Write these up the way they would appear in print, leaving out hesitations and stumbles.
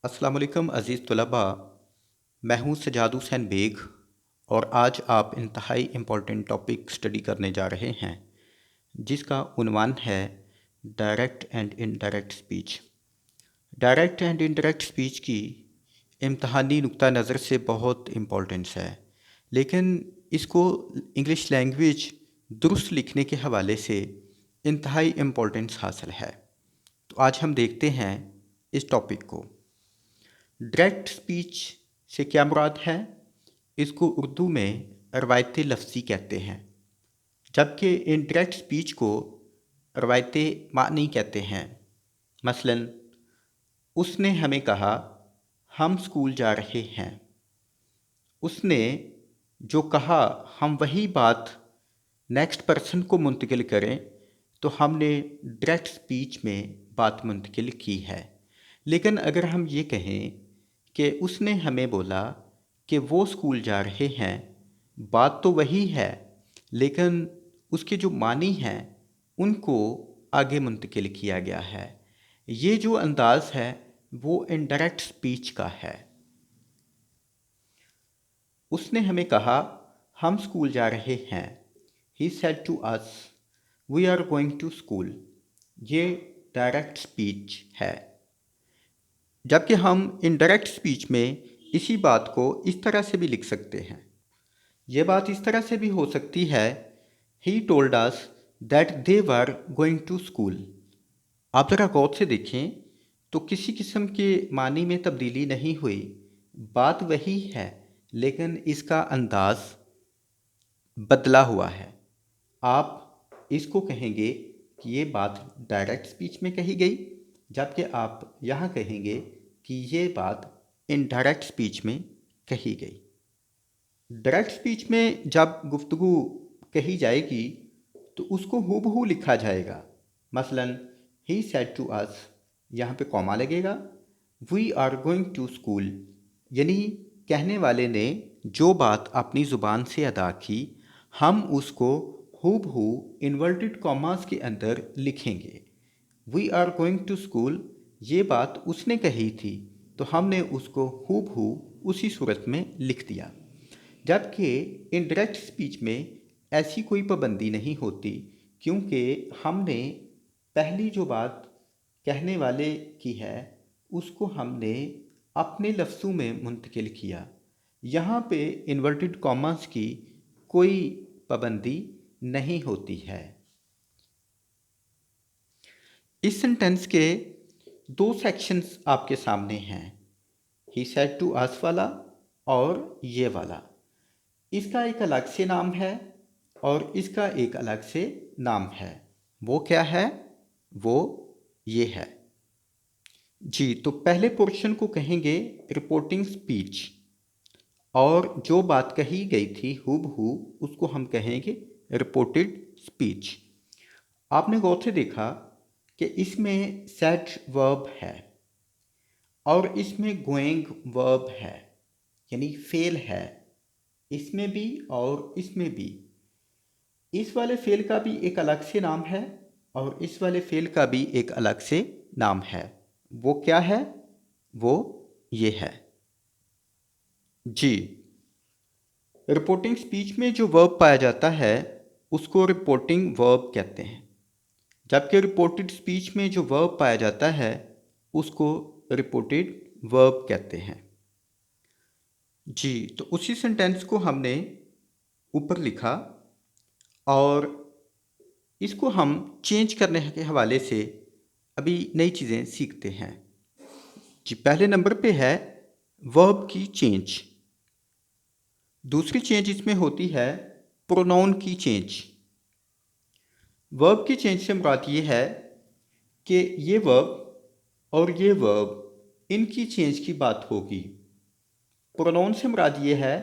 अस्सलाम वालेकुम अज़ीज़ तलबा। मैं हूँ सजाद हुसैन बेग और आज आप इंतहाई इम्पोर्टेंट टॉपिक स्टडी करने जा रहे हैं जिसका उन्वान है direct and indirect speech. Direct and indirect speech की इम्तहानी नुक्ता नज़र से बहुत इम्पोर्टेंस है, लेकिन इसको इंग्लिश लैंग्वेज दुरुस्त लिखने के हवाले से इंतहाई इम्पोर्टेंस हासिल है। तो आज हम देखते हैं इस टॉपिक को। डायरेक्ट स्पीच से क्या मुराद है? इसको उर्दू में रवायती लफ्ज़ी कहते हैं, जबकि इनडायरेक्ट स्पीच को रवायती मानी कहते हैं। मसलन, उसने हमें कहा हम स्कूल जा रहे हैं। उसने जो कहा हम वही बात नेक्स्ट पर्सन को मुंतकिल करें तो हमने डायरेक्ट स्पीच में बात मुंतकिल की है। लेकिन अगर हम ये कहें कि उसने हमें बोला कि वो स्कूल जा रहे हैं, बात तो वही है लेकिन उसके जो मानी हैं उनको आगे मुंतकिल किया गया है। ये जो अंदाज़ है वो इनडायरेक्ट स्पीच का है। उसने हमें कहा हम स्कूल जा रहे हैं। He said to us, we are going to school। ये डायरेक्ट स्पीच है। जबकि हम इनडायरेक्ट स्पीच में इसी बात को इस तरह से भी लिख सकते हैं। ये बात इस तरह से भी हो सकती है, He told us that they were going to school। आप ज़रा गौर से देखें तो किसी किस्म के मानी में तब्दीली नहीं हुई, बात वही है लेकिन इसका अंदाज़ बदला हुआ है। आप इसको कहेंगे कि ये बात डायरेक्ट स्पीच में कही गई, जबकि आप यहाँ कहेंगे कि ये बात इनडायरेक्ट स्पीच में कही गई। डायरेक्ट स्पीच में जब गुफ्तगू कही जाएगी तो उसको हूबहू लिखा जाएगा। मसलन, ही सेड टू अस, यहाँ पे कॉमा लगेगा। We are going to school, यानी कहने वाले ने जो बात अपनी ज़ुबान से अदा की हम उसको हूबहू इन्वर्टेड कॉमास के अंदर लिखेंगे। We are going to school, ये बात उसने कही थी तो हमने उसको हूबहू उसी सूरत में लिख दिया। जबकि इनडायरेक्ट स्पीच में ऐसी कोई पाबंदी नहीं होती, क्योंकि हमने पहली जो बात कहने वाले की है उसको हमने अपने लफ्ज़ों में मुंतकिल किया। यहाँ पे इन्वर्टेड कॉमास की कोई पाबंदी नहीं होती है। इस सेंटेंस के दो सेक्शंस आपके सामने हैं, ही सेड टू अस वाला और ये वाला। इसका एक अलग से नाम है और इसका एक अलग से नाम है। वो क्या है? वो ये है जी। तो पहले पोर्शन को कहेंगे रिपोर्टिंग स्पीच, और जो बात कही गई थी हूबहू उसको हम कहेंगे रिपोर्टेड स्पीच। आपने गौर से देखा कि इसमें सेड वर्ब है और इसमें गोइंग वर्ब है, यानी फेल है इसमें भी और इसमें भी। इस वाले फेल का भी एक अलग से नाम है और इस वाले फेल का भी एक अलग से नाम है। वो क्या है? वो ये है जी। रिपोर्टिंग स्पीच में जो वर्ब पाया जाता है उसको रिपोर्टिंग वर्ब कहते हैं, जबकि रिपोर्टेड स्पीच में जो वर्ब पाया जाता है उसको रिपोर्टेड वर्ब कहते हैं जी। तो उसी सेंटेंस को हमने ऊपर लिखा और इसको हम चेंज करने के हवाले से अभी नई चीज़ें सीखते हैं जी। पहले नंबर पे है वर्ब की चेंज। दूसरी चेंज इसमें होती है प्रोनाउन की चेंज। वर्ब की चेंज से मुराद ये है कि ये वर्ब और ये वर्ब इनकी चेंज की बात होगी। प्रोनाउन से मुराद ये है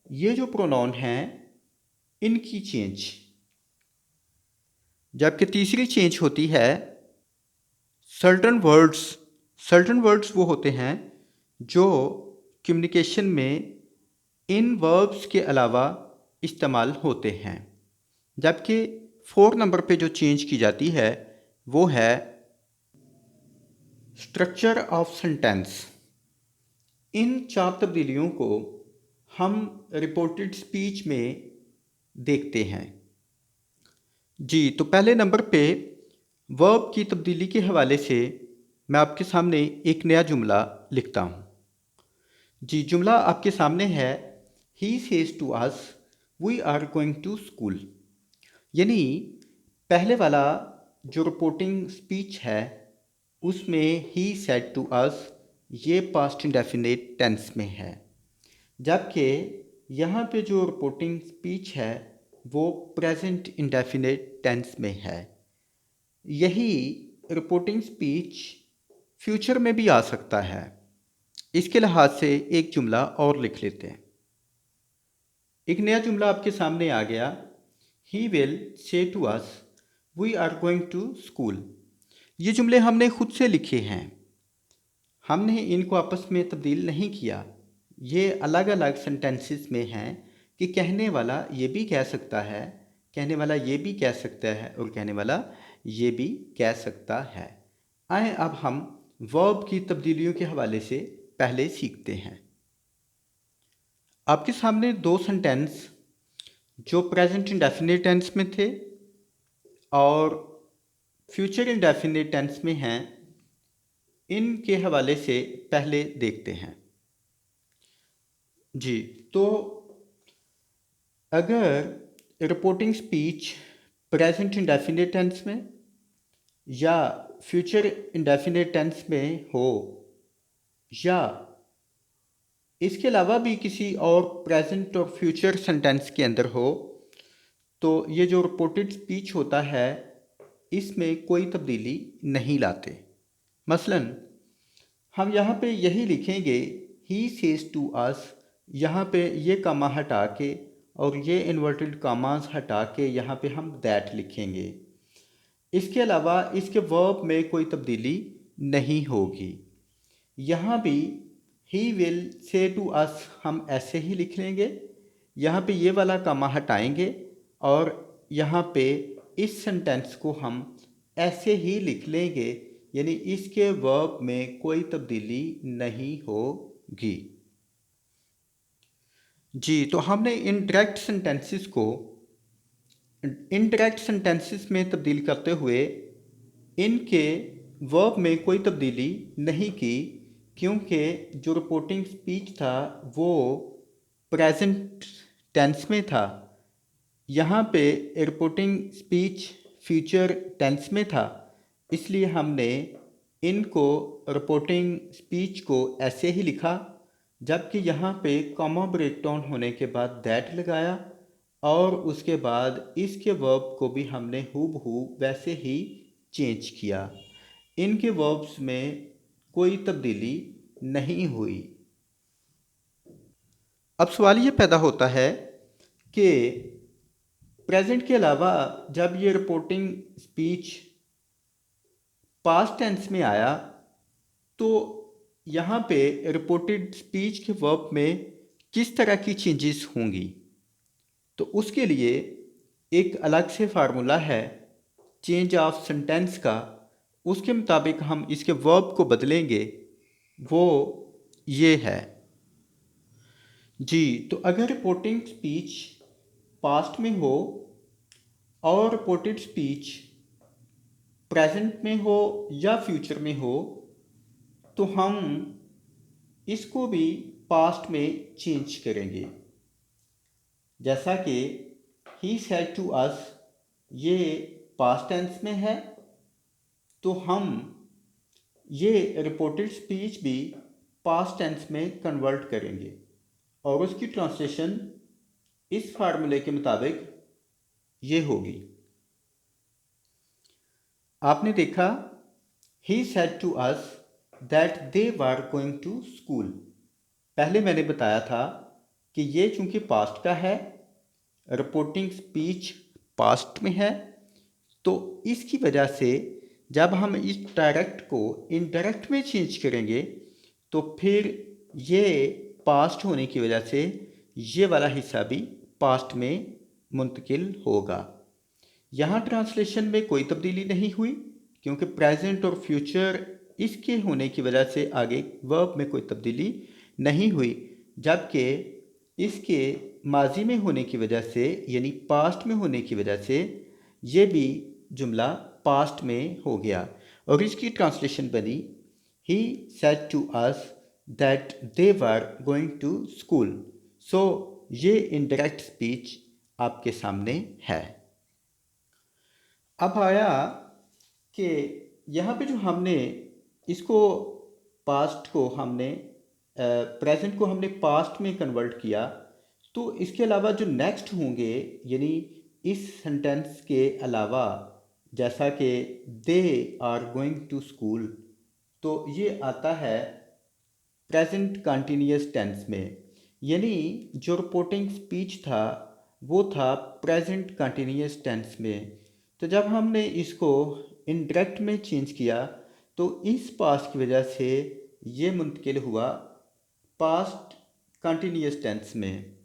ये जो प्रोनाउन हैं इनकी चेंज। जबकि तीसरी चेंज होती है सर्टन वर्ड्स। सर्टन वर्ड्स वो होते हैं जो कम्युनिकेशन में इन वर्ब्स के अलावा इस्तेमाल होते हैं। जबकि 4 नंबर पे जो चेंज की जाती है वो है स्ट्रक्चर ऑफ सेंटेंस। इन 4 तब्दीलियों को हम रिपोर्टेड स्पीच में देखते हैं। जी, तो पहले नंबर पे वर्ब की तब्दीली के हवाले से मैं आपके सामने एक नया जुमला लिखता हूँ। जी, जुमला आपके सामने है, he says to us we are going to school. यानी पहले वाला जो रिपोर्टिंग स्पीच है उसमें ही सेड टू अस ये पास्ट इंडेफिनिट टेंस में है, जबकि यहाँ पे जो रिपोर्टिंग स्पीच है वो प्रेजेंट इंडेफिनिट टेंस में है। यही रिपोर्टिंग स्पीच फ्यूचर में भी आ सकता है। इसके लिहाज से एक जुमला और लिख लेते हैं। एक नया जुमला आपके सामने आ गया, he will say to us we are going to school. ये जुमले हमने खुद से लिखे हैं, हमने इनको आपस में तब्दील नहीं किया। ये अलग अलग सेंटेंसेस में हैं कि कहने वाला ये भी कह सकता है, कहने वाला ये भी कह सकता है और कहने वाला ये भी कह सकता है। आए अब हम वर्ब की तब्दीलियों के हवाले से पहले सीखते हैं। आपके सामने 2 सेंटेंस जो प्रेजेंट इंडेफिनिट टेंस में थे और फ्यूचर इंडेफिनिट टेंस में हैं, इनके हवाले से पहले देखते हैं। जी, तो अगर reporting speech present indefinite tense में या फ्यूचर इंडेफिनिट टेंस में हो या इसके अलावा भी किसी और प्रेजेंट और फ्यूचर सेंटेंस के अंदर हो, तो ये जो रिपोर्टेड स्पीच होता है इसमें कोई तब्दीली नहीं लाते। मसलन हम यहाँ पे यही लिखेंगे, ही सेज टू अस, यहाँ पे ये कामा हटा के और ये इन्वर्टेड कामास हटा के यहाँ पे हम दैट लिखेंगे। इसके अलावा इसके वर्ब में कोई तब्दीली नहीं होगी। यहाँ भी ही विल से टू अस हम ऐसे ही लिख लेंगे, यहाँ पे ये वाला कामा हटाएंगे और यहाँ पे इस सेंटेंस को हम ऐसे ही लिख लेंगे, यानी इसके वर्ब में कोई तब्दीली नहीं होगी। जी, तो हमने इनडायरेक्ट सेंटेंसेस को इनडायरेक्ट सेंटेंसेस में तब्दील करते हुए इनके वर्ब में कोई तब्दीली नहीं की, क्योंकि जो रिपोर्टिंग स्पीच था वो प्रेजेंट टेंस में था। यहाँ पे रिपोर्टिंग स्पीच फ्यूचर टेंस में था, इसलिए हमने इनको रिपोर्टिंग स्पीच को ऐसे ही लिखा, जबकि यहाँ पे कॉमा ब्रेकडाउन होने के बाद दैट लगाया और उसके बाद इसके वर्ब को भी हमने हूबहू वैसे ही चेंज किया। इनके वर्ब्स में कोई तब्दीली नहीं हुई। अब सवाल ये पैदा होता है कि प्रेजेंट के अलावा जब ये रिपोर्टिंग स्पीच पास्ट टेंस में आया तो यहाँ पे रिपोर्टेड स्पीच के वर्ब में किस तरह की चेंजेस होंगी। तो उसके लिए एक अलग से फार्मूला है चेंज ऑफ सेंटेंस का, उसके मुताबिक हम इसके वर्ब को बदलेंगे, वो ये है। जी, तो अगर रिपोर्टिंग स्पीच पास्ट में हो और रिपोर्टेड स्पीच प्रेजेंट में हो या फ्यूचर में हो, तो हम इसको भी पास्ट में चेंज करेंगे। जैसा कि ही सेड टू अस ये पास्ट टेंस में है, तो हम ये रिपोर्टेड स्पीच भी पास्ट टेंस में कन्वर्ट करेंगे और उसकी ट्रांसलेशन इस फार्मूले के मुताबिक ये होगी। आपने देखा, he said to us that they were going to school. पहले मैंने बताया था कि ये चूंकि पास्ट का है, रिपोर्टिंग स्पीच पास्ट में है, तो इसकी वजह से जब हम इस डायरेक्ट को इनडायरेक्ट में चेंज करेंगे तो फिर ये पास्ट होने की वजह से ये वाला हिस्सा भी पास्ट में मुंतकिल होगा। यहाँ ट्रांसलेशन में कोई तब्दीली नहीं हुई, क्योंकि प्रेजेंट और फ्यूचर इसके होने की वजह से आगे वर्ब में कोई तब्दीली नहीं हुई, जबकि इसके माजी में होने की वजह से यानी पास्ट में होने की वजह से ये भी जुमला पास्ट में हो गया और इसकी ट्रांसलेशन बनी he said to us that they were going to school. So ये इनडायरेक्ट स्पीच आपके सामने है। अब आया कि यहाँ पे जो हमने इसको पास्ट को हमने प्रेजेंट को हमने पास्ट में कन्वर्ट किया, तो इसके अलावा जो नेक्स्ट होंगे यानी इस सेंटेंस के अलावा, जैसा कि they are going to school, तो ये आता है प्रेजेंट कंटिन्यूअस टेंस में, यानी जो रिपोर्टिंग स्पीच था वो था प्रेजेंट कंटिन्यूअस टेंस में। तो जब हमने इसको इनडायरेक्ट में चेंज किया तो इस पास्ट की वजह से ये मुंतकिल हुआ पास्ट कंटिन्यूअस टेंस में।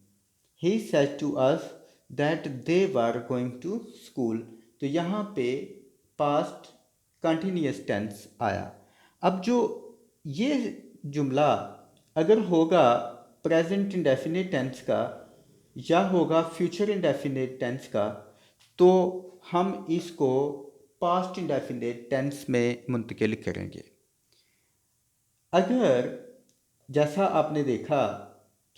He said to us that they were going to school, तो यहाँ पे पास्ट कंटिन्यूअस टेंस आया। अब जो ये जुमला अगर होगा प्रेजेंट इंडेफिनिट टेंस का या होगा फ्यूचर इंडेफिनिट टेंस का, तो हम इसको पास्ट इंडेफिनिट टेंस में मुंतकिल करेंगे। अगर जैसा आपने देखा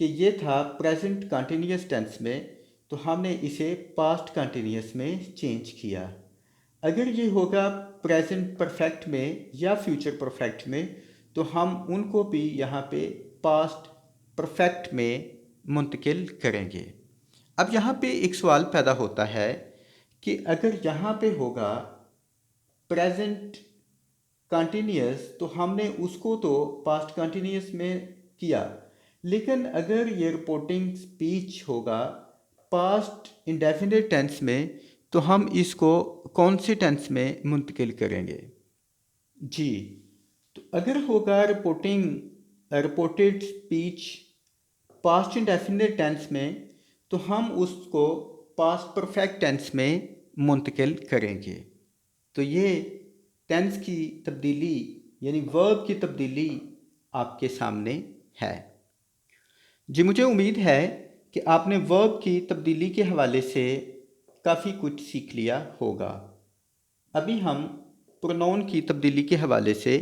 कि ये था प्रेजेंट कंटिन्यूअस टेंस में, तो हमने इसे पास्ट कंटिन्यूअस में चेंज किया। अगर ये होगा प्रेजेंट परफेक्ट में या फ्यूचर परफेक्ट में, तो हम उनको भी यहाँ पे पास्ट परफेक्ट में मुंतकिल करेंगे। अब यहाँ पे एक सवाल पैदा होता है कि अगर यहाँ पे होगा प्रेजेंट कंटिन्यूअस, तो हमने उसको तो पास्ट कंटिन्यूअस में किया, लेकिन अगर ये रिपोर्टिंग स्पीच होगा पास्ट इंडेफिनिट टेंस में, तो हम इसको कौन से टेंस में मुंतकिल करेंगे? जी, तो अगर होगा reported speech past indefinite tense में, तो हम उसको पास्ट परफेक्ट टेंस में मुंतकिल करेंगे। तो ये टेंस की तब्दीली यानी वर्ब की तब्दीली आपके सामने है। जी, मुझे उम्मीद है कि आपने वर्ब की तब्दीली के हवाले से काफ़ी कुछ सीख लिया होगा। अभी हम प्रोनाउन की तब्दीली के हवाले से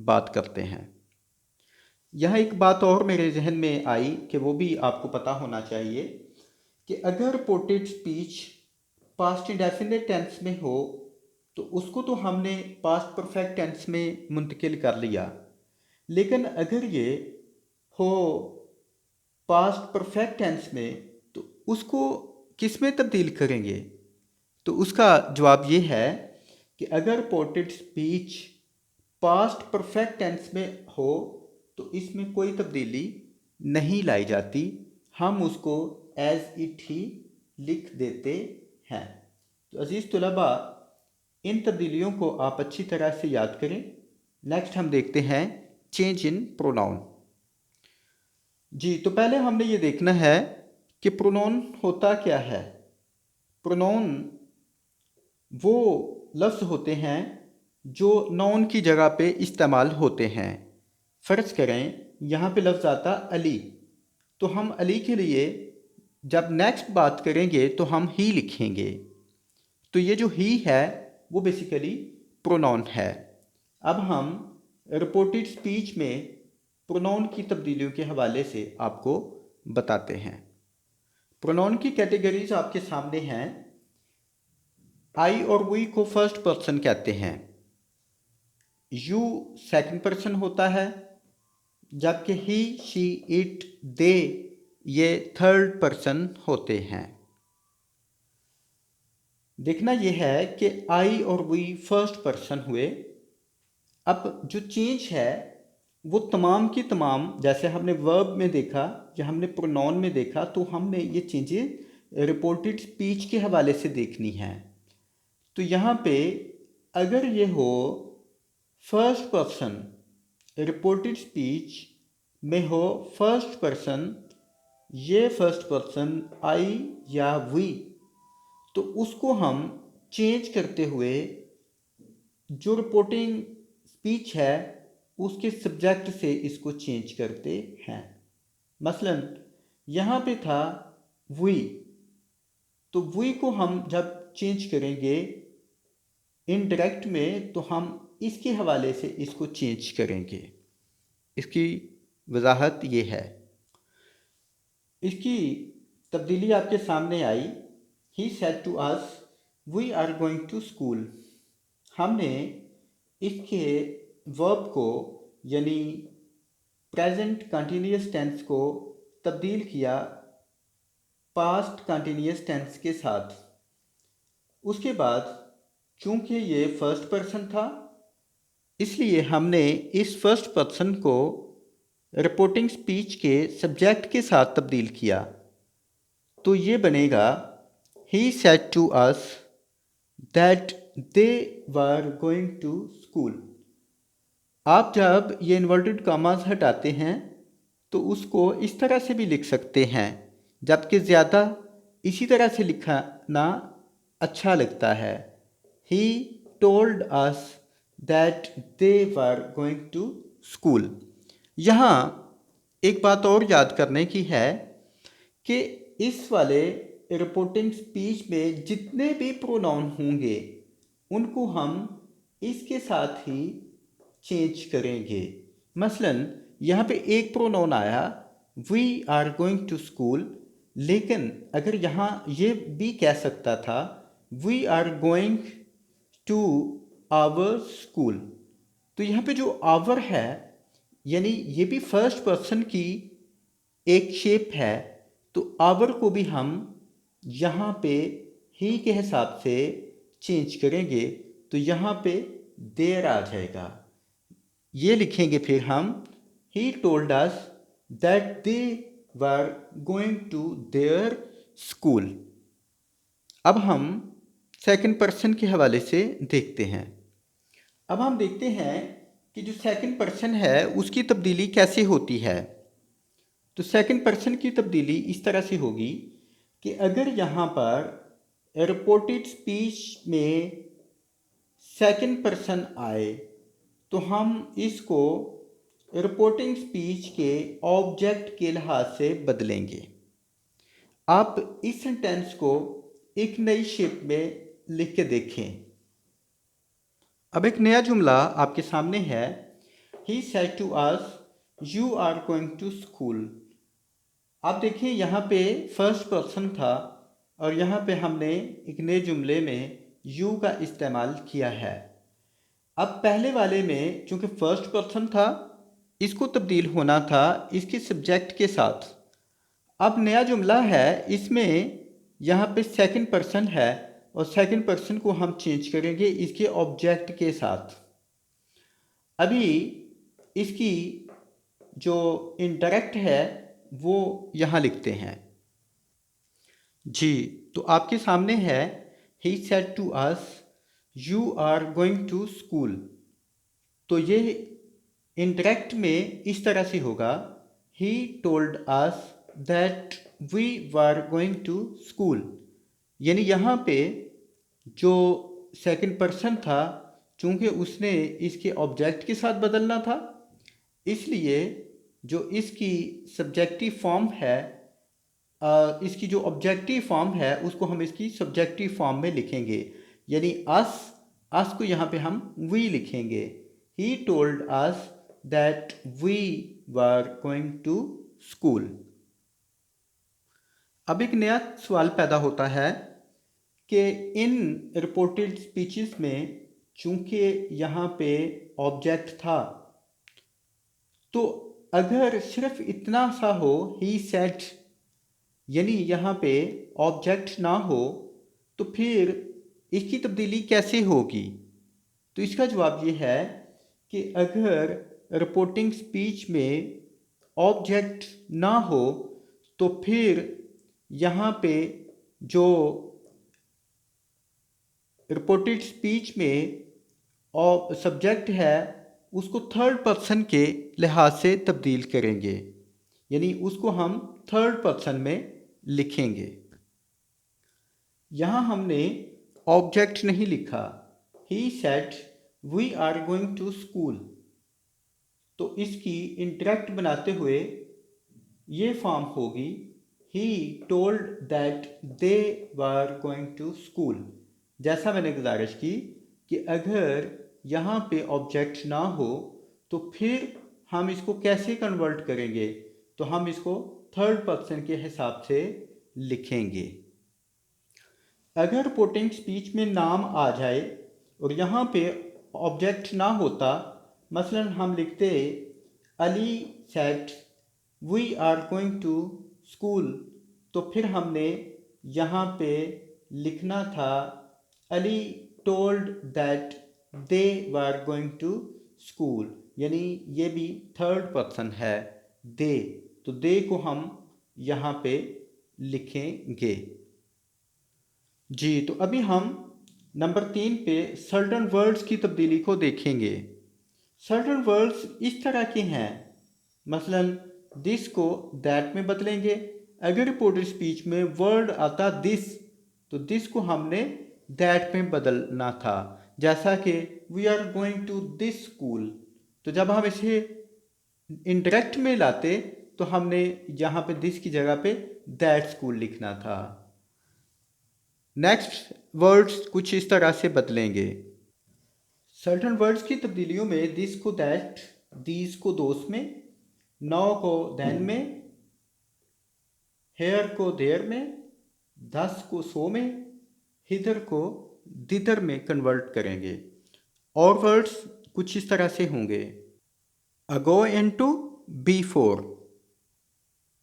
बात करते हैं। यहाँ एक बात और मेरे जहन में आई कि वो भी आपको पता होना चाहिए कि अगर reported speech past indefinite tense में हो, तो उसको तो हमने पास्ट परफेक्ट टेंस में मुंतकिल कर लिया, लेकिन अगर ये हो पास्ट परफेक्ट टेंस में, तो उसको किस में तब्दील करेंगे? तो उसका जवाब ये है कि अगर reported speech past perfect tense में हो, तो इसमें कोई तब्दीली नहीं लाई जाती, हम उसको एज इट ही लिख देते हैं। तो अजीज़ तुलबा, इन तब्दीलियों को आप अच्छी तरह से याद करें। नेक्स्ट हम देखते हैं चेंज इन प्रोनाउन। जी, तो पहले हमने ये देखना है कि प्रोनाउन होता क्या है। प्रोनाउन वो लफ्ज़ होते हैं जो नाउन की जगह पे इस्तेमाल होते हैं। फ़र्ज़ करें यहाँ पे लफ्ज़ आता अली, तो हम अली के लिए जब नेक्स्ट बात करेंगे तो हम ही लिखेंगे। तो ये जो ही है वो बेसिकली प्रोनाउन है। अब हम रिपोर्टेड स्पीच में प्रोनाउन की तब्दीलियों के हवाले से आपको बताते हैं। प्रोनाउन की कैटेगरीज आपके सामने हैं। आई और वी को फर्स्ट पर्सन कहते हैं, यू सेकंड पर्सन होता है, जबकि ही, शी, इट, दे ये थर्ड पर्सन होते हैं। देखना यह है कि आई और वी फर्स्ट पर्सन हुए। अब जो चेंज है वो तमाम की तमाम, जैसे हमने वर्ब में देखा या हमने प्रोनाउन में देखा, तो हमने ये चेंजेस रिपोर्टेड स्पीच के हवाले से देखनी है। तो यहाँ पे अगर ये हो फर्स्ट पर्सन, रिपोर्टेड स्पीच में हो फर्स्ट पर्सन, ये फर्स्ट पर्सन आई या वी, तो उसको हम चेंज करते हुए जो रिपोर्टिंग स्पीच है उसके सब्जेक्ट से इसको चेंज करते हैं। मसलन यहाँ पे था वी, तो वी को हम जब चेंज करेंगे इनडायरेक्ट में तो हम इसके हवाले से इसको चेंज करेंगे। इसकी वजाहत ये है। इसकी तब्दीली आपके सामने आई। He said to us we are going to school. हमने इसके वर्ब को यानी प्रेजेंट कंटिन्यूअस टेंस को तब्दील किया पास्ट कंटिन्यूअस टेंस के साथ। उसके बाद चूंकि ये फर्स्ट पर्सन था इसलिए हमने इस फर्स्ट पर्सन को रिपोर्टिंग स्पीच के सब्जेक्ट के साथ तब्दील किया। तो ये बनेगा he said to us that they were going to school. आप जब ये इन्वर्टेड कॉमास हटाते हैं तो उसको इस तरह से भी लिख सकते हैं, जबकि ज़्यादा इसी तरह से लिखना अच्छा लगता है। He told us that they were going to school. यहाँ एक बात और याद करने की है कि इस वाले रिपोर्टिंग स्पीच में जितने भी प्रोनाउन होंगे उनको हम इसके साथ ही चेंज करेंगे। मसलन यहाँ पे एक प्रोनाउन आया we are going to school, लेकिन अगर यहाँ ये भी कह सकता था we are going to our school. तो यहाँ पे जो आवर है यानी ये भी फर्स्ट पर्सन की एक शेप है, तो आवर को भी हम यहाँ पे ही के हिसाब से चेंज करेंगे। तो यहाँ पे देर आ जाएगा। ये लिखेंगे फिर हम he told us that they were going to their school. अब हम सेकंड पर्सन के हवाले से देखते हैं। अब हम देखते हैं कि जो सेकंड पर्सन है उसकी तब्दीली कैसे होती है। तो सेकंड पर्सन की तब्दीली इस तरह से होगी कि अगर यहाँ पर रिपोर्टेड स्पीच में सेकंड पर्सन आए तो हम इसको रिपोर्टिंग स्पीच के ऑब्जेक्ट के लिहाज से बदलेंगे। आप इस सेंटेंस को एक नई शेप में लिख के देखें। अब एक नया जुमला आपके सामने है। He said to us you are going to school. आप देखिए यहाँ पे फर्स्ट पर्सन था और यहाँ पे हमने एक नए जुमले में यू का इस्तेमाल किया है। अब पहले वाले में चूंकि फर्स्ट पर्सन था इसको तब्दील होना था इसके सब्जेक्ट के साथ। अब नया जुमला है इसमें यहाँ पे सेकंड पर्सन है और सेकंड पर्सन को हम चेंज करेंगे इसके ऑब्जेक्ट के साथ। अभी इसकी जो इनडायरेक्ट है वो यहाँ लिखते हैं। जी, तो आपके सामने है he said to us you are going to school. तो ये इनडायरेक्ट में इस तरह से होगा he told us that we were going to school. यानी यहाँ पे जो सेकंड पर्सन था चूंकि उसने इसके ऑब्जेक्ट के साथ बदलना था इसलिए जो इसकी सब्जेक्टिव फॉर्म है इसकी जो ऑब्जेक्टिव फॉर्म है उसको हम इसकी सब्जेक्टिव फॉर्म में लिखेंगे। यानी अस को यहाँ पे हम वी लिखेंगे। He told us that we were going to school. अब एक नया सवाल पैदा होता है कि इन रिपोर्टेड स्पीचेस में चूंकि यहाँ पे ऑब्जेक्ट था तो अगर सिर्फ इतना सा हो ही सेड यानी यहाँ पे ऑब्जेक्ट ना हो तो फिर इसकी तब्दीली कैसे होगी। तो इसका जवाब ये है कि अगर रिपोर्टिंग स्पीच में ऑब्जेक्ट ना हो तो फिर यहाँ पे जो रिपोर्टेड स्पीच में और सब्जेक्ट है उसको थर्ड पर्सन के लिहाज से तब्दील करेंगे। यानी उसको हम थर्ड पर्सन में लिखेंगे। यहाँ हमने ऑब्जेक्ट नहीं लिखा। He said we are going to school. तो इसकी इंटरेक्ट बनाते हुए ये फॉर्म होगी he told that they were going to school. जैसा मैंने गुजारिश की कि अगर यहाँ पे ऑब्जेक्ट ना हो तो फिर हम इसको कैसे कन्वर्ट करेंगे, तो हम इसको थर्ड पर्सन के हिसाब से लिखेंगे। अगर रिपोर्टिंग स्पीच में नाम आ जाए और यहाँ पे ऑब्जेक्ट ना होता, मसलन हम लिखते Ali said we are going to school, तो फिर हमने यहाँ पे लिखना था Ali told that they were going to school, यानी ये भी थर्ड पर्सन है दे, तो दे को हम यहाँ पे लिखेंगे। जी, तो अभी हम नंबर 3 पे सर्टन वर्ड्स की तब्दीली को देखेंगे। सर्टन वर्ड्स इस तरह के हैं, मसलन दिस को दैट में बदलेंगे। अगर रिपोर्टेड स्पीच में वर्ड आता दिस, तो दिस को हमने दैट में बदलना था। जैसा कि we are going to this school, तो जब हम इसे इंडायरेक्ट में लाते तो हमने यहाँ पे दिस की जगह पे दैट स्कूल लिखना था। नेक्स्ट वर्ड्स कुछ इस तरह से बदलेंगे। सर्टन वर्ड्स की तब्दीलियों में दिस को दैट, दीज को दोस में, नाउ को देन में, हेयर को देयर में, दस को सो में, हिदर को दिदर में कन्वर्ट करेंगे। और वर्ड्स कुछ इस तरह से होंगे, ago into before,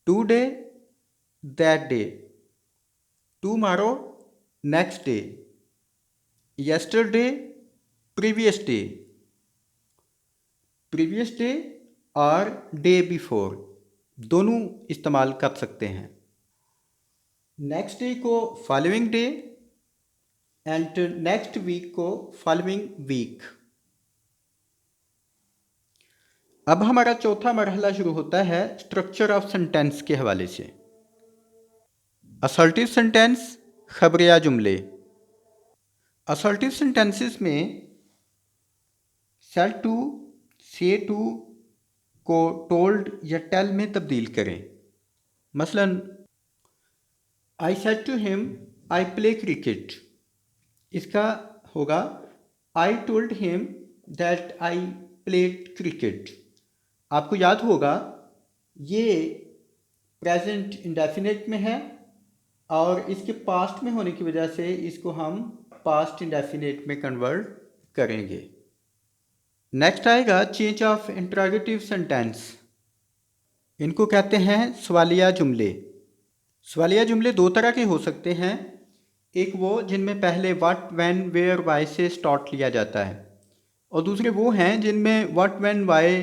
today that day, tomorrow next day, yesterday previous day, previous day और डे बिफोर दोनों इस्तेमाल कर सकते हैं। नेक्स्ट डे को following day and next week को फॉलोइंग वीक। अब हमारा चौथा मरहला शुरू होता है स्ट्रक्चर ऑफ सेंटेंस के हवाले से। असर्टिव सेंटेंस, खबरिया जुमले। असर्टिव सेंटेंसेस में सेल टू, से टू को टोल्ड या टेल में तब्दील करें। मसलन I said to him I play cricket, इसका होगा I told him that I played cricket. आपको याद होगा ये प्रेजेंट इंडेफिनिट में है और इसके पास्ट में होने की वजह से इसको हम पास्ट इंडेफिनिट में कन्वर्ट करेंगे। नेक्स्ट आएगा चेंज ऑफ इंट्रोगेटिव सेंटेंस। इनको कहते हैं सवालिया जुमले। सवालिया जुमले दो तरह के हो सकते हैं, एक वो जिनमें पहले व्हाट, व्हेन, वेयर, वाई से स्टार्ट लिया जाता है, और दूसरे वो हैं जिनमें व्हाट, व्हेन, वाई,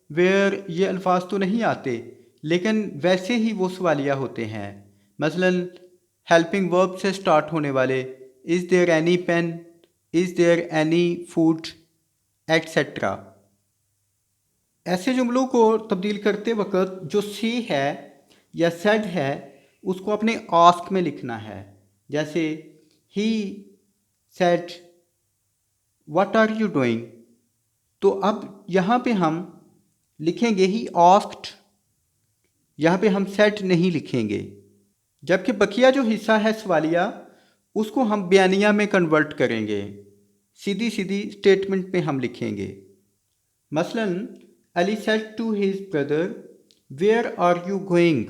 वेयर ये अल्फाज तो नहीं आते लेकिन वैसे ही वो सवालिया होते हैं। मसलन हेल्पिंग वर्ब से स्टार्ट होने वाले is there any pain, is there any food etcetera. ऐसे जुमलों को तब्दील करते वक्त जो सी है या सेड है उसको अपने आस्क में लिखना है। जैसे he said what are you doing, तो अब यहाँ पे हम लिखेंगे ही आस्क्ड, यहाँ पे हम सेड नहीं लिखेंगे। जबकि बकिया जो हिस्सा है सवालिया उसको हम बयानिया में कन्वर्ट करेंगे, सीधी सीधी स्टेटमेंट में हम लिखेंगे। मसलन Ali said to his brother where are you going,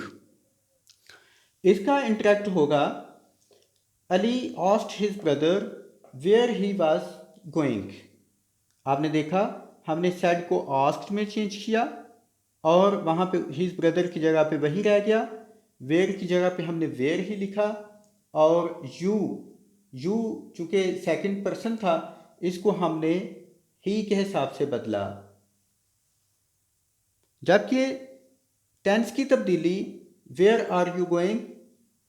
इसका इंटरेक्ट होगा Ali asked his brother where he was going. आपने देखा हमने सेड को आस्क्ड में चेंज किया और वहाँ पे हिज ब्रदर की जगह पे वही रह गया, वेयर की जगह पे हमने वेयर ही लिखा, और यू चूँकि सेकंड पर्सन था इसको हमने ही के हिसाब से बदला। जबकि टेंस की तब्दीली where are you going,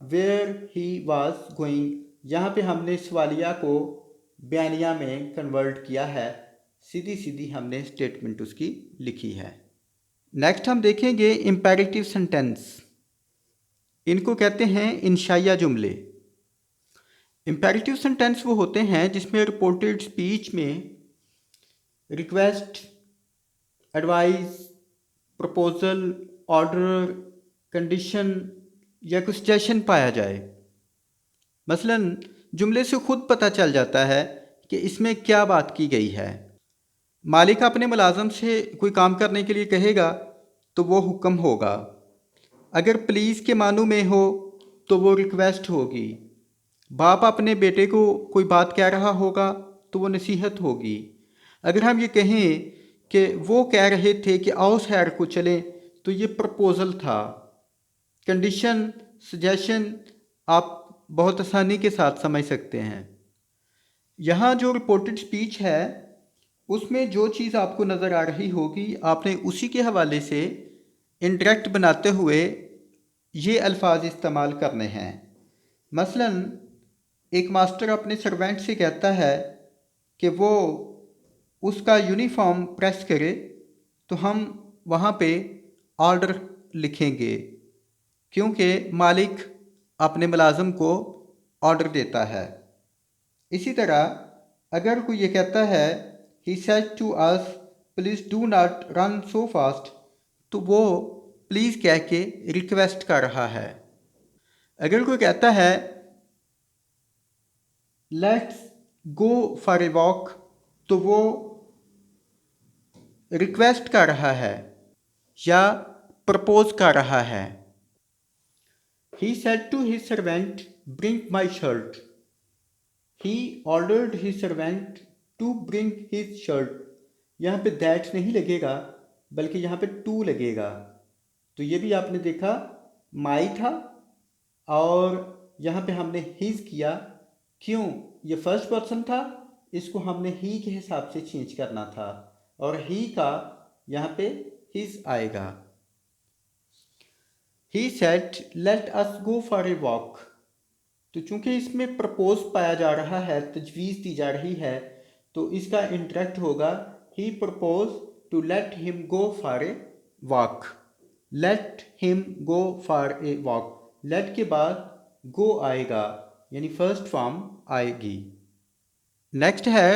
where he was going, यहाँ पे हमने सवालिया को बयानिया में कन्वर्ट किया है, सीधी सीधी हमने स्टेटमेंट उसकी लिखी है। नेक्स्ट हम देखेंगे इम्पेरेटिव सेंटेंस। इनको कहते हैं इंशाइया जुमले। इम्पेरेटिव सेंटेंस वो होते हैं जिसमें रिपोर्टेड स्पीच में request, advice, proposal, order condition या कोई सजेशन पाया जाए। मसलन जुमले से खुद पता चल जाता है कि इसमें क्या बात की गई है। मालिक अपने मुलाजम से कोई काम करने के लिए कहेगा तो वो हुक्म होगा। अगर प्लीज़ के मानू में हो तो वो रिक्वेस्ट होगी। बाप अपने बेटे को कोई बात कह रहा होगा तो वो नसीहत होगी। अगर हम ये कहें कि वो कह रहे थे कि आओ सैर को चलें तो ये प्रपोज़ल था। कंडीशन सजेशन आप बहुत आसानी के साथ समझ सकते हैं। यहाँ जो रिपोर्टेड स्पीच है उसमें जो चीज़ आपको नज़र आ रही होगी आपने उसी के हवाले से इंटरेक्ट बनाते हुए ये अल्फाज इस्तेमाल करने हैं। मसलन एक मास्टर अपने सर्वेंट से कहता है कि वो उसका यूनिफॉर्म प्रेस करे तो हम वहाँ पे ऑर्डर लिखेंगे क्योंकि मालिक अपने मुलाजम को ऑर्डर देता है। इसी तरह अगर कोई ये कहता है he said to us please do not run so fast तो वो प्लीज़ कह के रिक्वेस्ट कर रहा है। अगर कोई कहता है let's go for a walk तो वो रिक्वेस्ट कर रहा है या प्रपोज कर रहा है। He said to his servant, bring my shirt. He ordered his servant to bring his shirt. यहाँ पे that नहीं लगेगा बल्कि यहाँ पे to लगेगा। तो ये भी आपने देखा my था और यहाँ पे हमने his किया। क्यों? ये फर्स्ट पर्सन था, इसको हमने he के हिसाब से चेंज करना था और he का यहाँ पे his आएगा। He said, let us go for a walk. तो चूंकि इसमें प्रपोज पाया जा रहा है, तजवीज़ दी जा रही है, तो इसका इंटरेक्ट होगा he proposed to let him go for a walk. Let him go for a walk. let के बाद go आएगा यानी फर्स्ट फॉर्म आएगी। नेक्स्ट है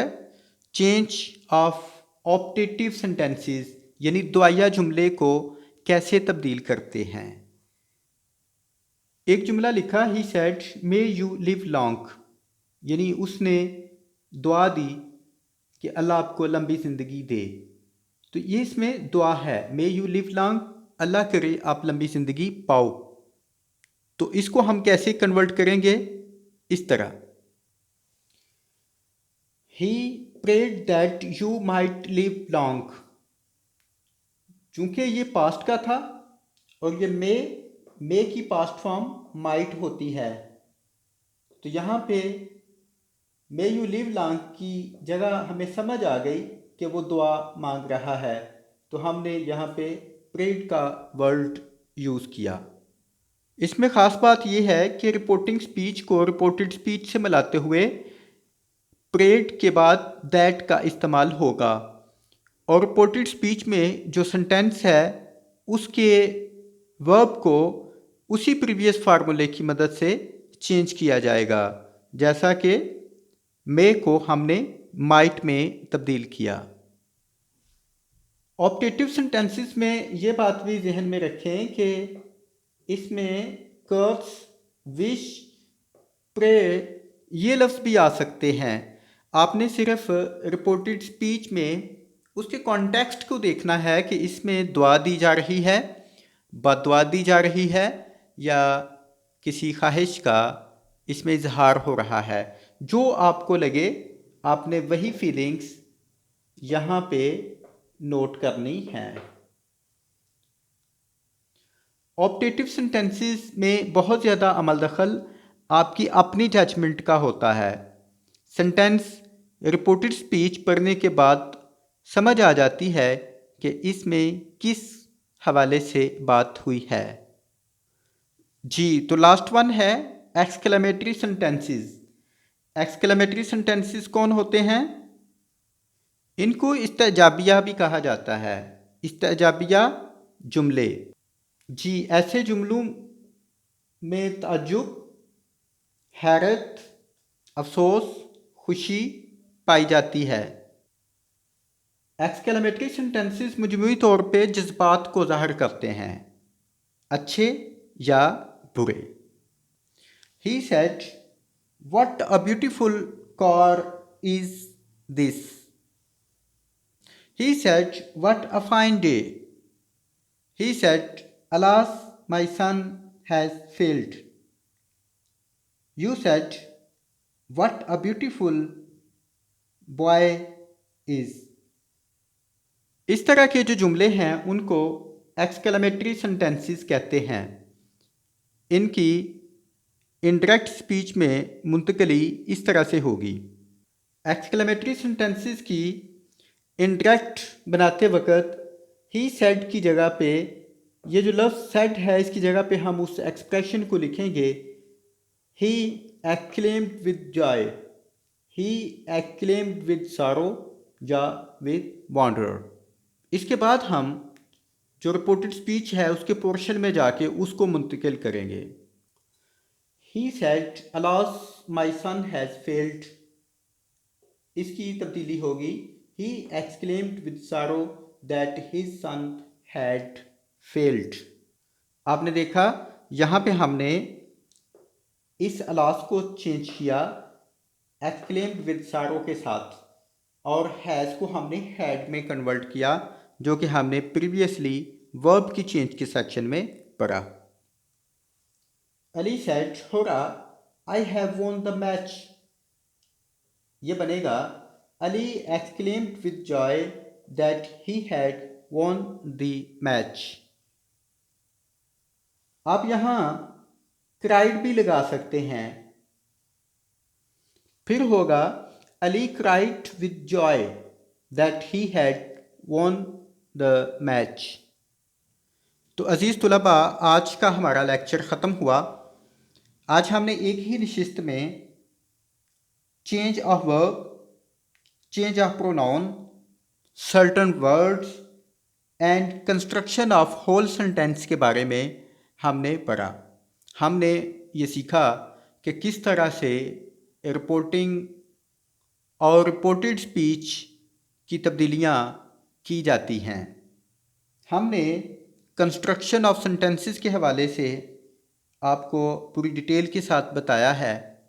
चेंज ऑफ ऑप्टेटिव सेंटेंसेस यानी दुआया जुमले को कैसे तब्दील करते हैं। एक जुमला लिखा he said may you live long यानी उसने दुआ दी कि अल्लाह आपको लंबी ज़िंदगी दे। तो ये इसमें दुआ है मे यू लिव लॉन्ग, अल्लाह करे आप लंबी ज़िंदगी पाओ। तो इसको हम कैसे कन्वर्ट करेंगे? इस तरह he prayed that you might live long. चूंकि ये पास्ट का था और ये मे की पास्ट फॉर्म माइट होती है, तो यहाँ पे मे यू लिव लॉन्ग की जगह हमें समझ आ गई कि वो दुआ मांग रहा है, तो हमने यहाँ पे प्रेड का वर्ड यूज़ किया। इसमें ख़ास बात यह है कि रिपोर्टिंग स्पीच को रिपोर्टेड स्पीच से मिलाते हुए प्रेड के बाद दैट का इस्तेमाल होगा और रिपोर्टेड स्पीच में जो सेंटेंस है उसके वर्ब को उसी प्रीवियस फार्मूले की मदद से चेंज किया जाएगा, जैसा कि मे को हमने माइट में तब्दील किया। ऑप्टेटिव सेंटेंसेस में ये बात भी जहन में रखें कि इसमें कर्स, विश, प्रे ये लफ्ज़ भी आ सकते हैं। आपने सिर्फ रिपोर्टेड स्पीच में उसके कॉन्टेक्स्ट को देखना है कि इसमें दुआ दी जा रही है, बददुआ दी जा रही है या किसी ख्वाहिश का इसमें इजहार हो रहा है। जो आपको लगे आपने वही फीलिंग्स यहाँ पे नोट करनी है। ऑप्टेटिव सेंटेंसेस में बहुत ज़्यादा अमल दखल आपकी अपनी जजमेंट का होता है। सेंटेंस रिपोर्टेड स्पीच पढ़ने के बाद समझ आ जाती है कि इसमें किस हवाले से बात हुई है। जी, तो लास्ट वन है एक्सक्लेमेटरी सेंटेंसेस। एक्सक्लेमेटरी सेंटेंसेस कौन होते हैं? इनको इस्तेजाबिया भी कहा जाता है। इस्तेजाबिया जुमले। जी, ऐसे जुमलों में ताज्जुब, हैरत, अफसोस, खुशी पाई जाती है। एक्सक्लेमेटरी सेंटेंसेस मजमूई तौर पे जज्बात को ज़ाहिर करते हैं। अच्छे या बुरे। He said, "What a beautiful car is this?" He said, "What a fine day." He said, "Alas, my son has failed." You said, "What a beautiful boy is." इस तरह के जो जुमले हैं उनको एक्सक्लेमेटरी सेंटेंसेस कहते हैं। इनकी इनडायरेक्ट स्पीच में मुंतकली इस तरह से होगी। एक्सक्लेमेटरी सेंटेंसेस की इनडायरेक्ट बनाते वक्त ही सेड की जगह पे ये जो लफ्ज़ सेड है इसकी जगह पे हम उस एक्सप्रेशन को लिखेंगे he exclaimed with joy, he exclaimed with sorrow या विद वॉन्डर। इसके बाद हम जो रिपोर्टेड स्पीच है उसके पोर्शन में जाके उसको मुंतकिल करेंगे। He said, "alas my son has failed." इसकी तब्दीली होगी he exclaimed with sorrow that his son had failed. आपने देखा यहाँ पे हमने इस अलास को चेंज किया एक्सक्लेम्ड विद सारो के साथ और हैज़ को हमने हैड में कन्वर्ट किया जो कि हमने प्रीवियसली वर्ब की चेंज के सेक्शन में पढ़ा। अली सेड, "होरा, I have won the match." ये बनेगा Ali exclaimed with Joy that he had won the match. आप यहाँ क्राइड भी लगा सकते हैं। फिर होगा Ali cried with Joy that he had won the match. तो अज़ीज़ तुलबा, आज का हमारा लेक्चर ख़त्म हुआ। आज हमने एक ही नशिस्त में change of verb, change of pronoun, certain words and construction of whole sentence के बारे में हमने पढ़ा। हमने ये सीखा कि किस तरह से रिपोर्टिंग और रिपोर्टेड स्पीच की तब्दीलियाँ की जाती हैं। हमने कंस्ट्रक्शन ऑफ सेंटेंसेस के हवाले से आपको पूरी डिटेल के साथ बताया है।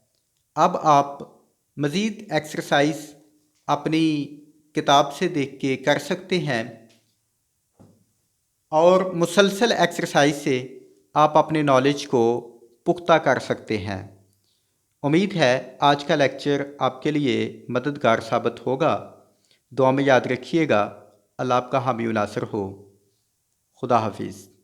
अब आप मज़ीद एक्सरसाइज अपनी किताब से देख के कर सकते हैं और मुसलसल एक्सरसाइज से आप अपने नॉलेज को पुख्ता कर सकते हैं। उम्मीद है आज का लेक्चर आपके लिए मददगार साबित होगा। दुआ में याद रखिएगा। अल्लाह आपका हामी व नासिर हो। खुदा हाफिज़।